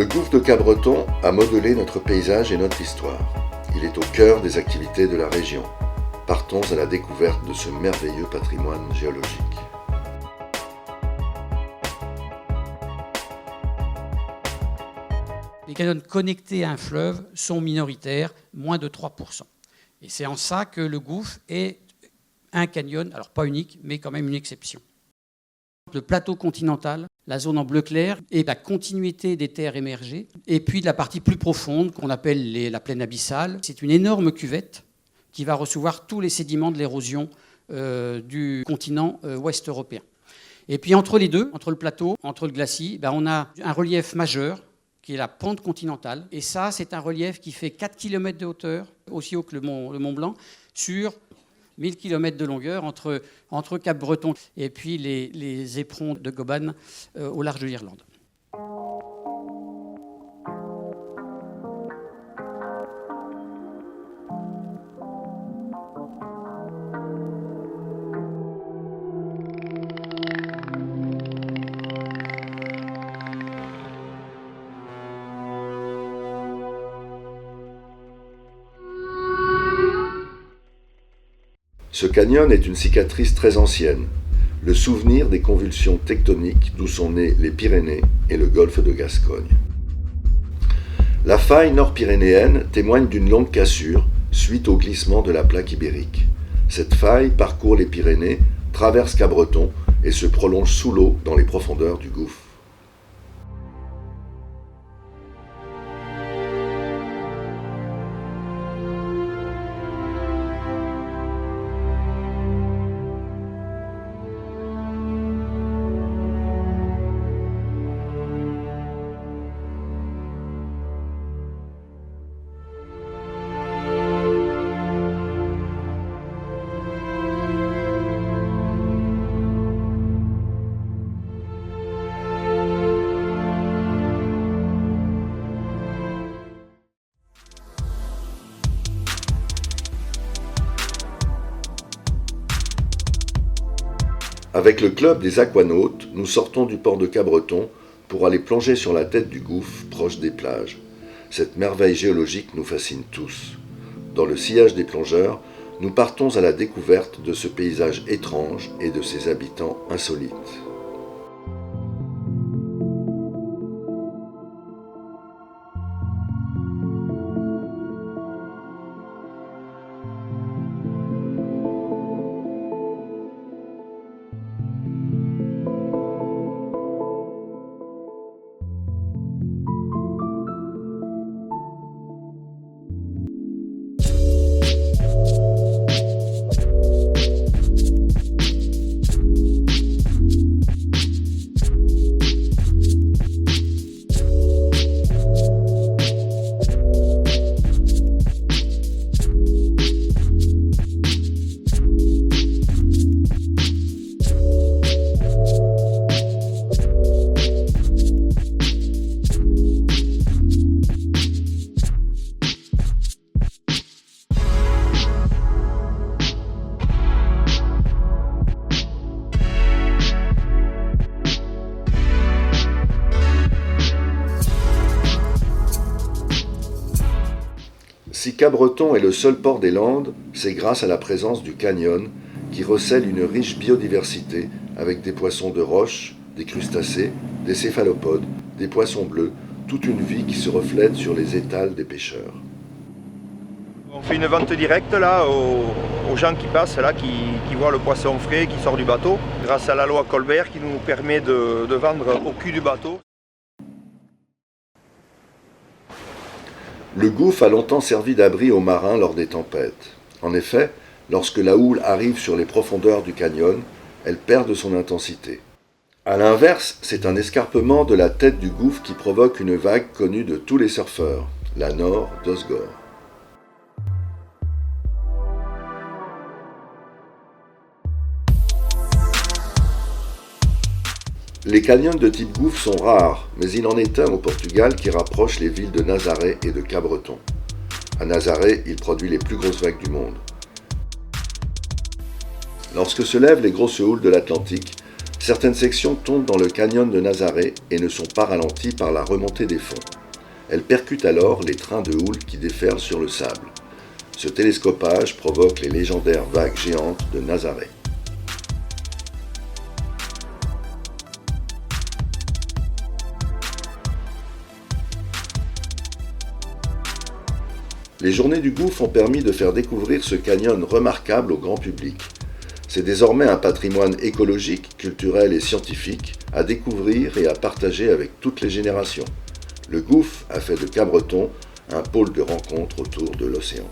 Le gouffre de Cabreton a modelé notre paysage et notre histoire. Il est au cœur des activités de la région. Partons à la découverte de ce merveilleux patrimoine géologique. Les canyons connectés à un fleuve sont minoritaires, moins de 3%. Et c'est en ça que le gouffre est un canyon, alors pas unique, mais quand même une exception. Le plateau continental, la zone en bleu clair, et la continuité des terres émergées, et puis la partie plus profonde qu'on appelle la plaine abyssale. C'est une énorme cuvette qui va recevoir tous les sédiments de l'érosion du continent ouest européen. Et puis entre les deux, entre le plateau, entre le glacis, on a un relief majeur, qui est la pente continentale. Et ça, c'est un relief qui fait 4 km de hauteur, aussi haut que le Mont Blanc, sur 1000 km de longueur entre Cap-Breton et puis les éperons de Goban au large de l'Irlande. Ce canyon est une cicatrice très ancienne, le souvenir des convulsions tectoniques d'où sont nées les Pyrénées et le golfe de Gascogne. La faille nord-pyrénéenne témoigne d'une longue cassure suite au glissement de la plaque ibérique. Cette faille parcourt les Pyrénées, traverse Cabreton et se prolonge sous l'eau dans les profondeurs du gouffre. Avec le club des aquanautes, nous sortons du port de Cabreton pour aller plonger sur la tête du gouffre, proche des plages. Cette merveille géologique nous fascine tous. Dans le sillage des plongeurs, nous partons à la découverte de ce paysage étrange et de ses habitants insolites. Si Cabreton est le seul port des Landes, c'est grâce à la présence du canyon qui recèle une riche biodiversité avec des poissons de roche, des crustacés, des céphalopodes, des poissons bleus, toute une vie qui se reflète sur les étals des pêcheurs. On fait une vente directe là aux gens qui passent là, qui voient le poisson frais qui sort du bateau, grâce à la loi Colbert qui nous permet de vendre au cul du bateau. Le gouffre a longtemps servi d'abri aux marins lors des tempêtes. En effet, lorsque la houle arrive sur les profondeurs du canyon, elle perd de son intensité. A l'inverse, c'est un escarpement de la tête du gouffre qui provoque une vague connue de tous les surfeurs, la Nord d'Osgore. Les canyons de type gouffre sont rares, mais il en est un au Portugal qui rapproche les villes de Nazaré et de Cabreton. À Nazaré, il produit les plus grosses vagues du monde. Lorsque se lèvent les grosses houles de l'Atlantique, Certaines sections tombent dans le canyon de Nazaré et ne sont pas ralenties par la remontée des fonds. Elles percutent alors les trains de houle qui déferlent sur le sable. Ce télescopage provoque les légendaires vagues géantes de Nazaré. Les Journées du Gouffre ont permis de faire découvrir ce canyon remarquable au grand public. C'est désormais un patrimoine écologique, culturel et scientifique à découvrir et à partager avec toutes les générations. Le Gouffre a fait de Cabreton un pôle de rencontre autour de l'océan.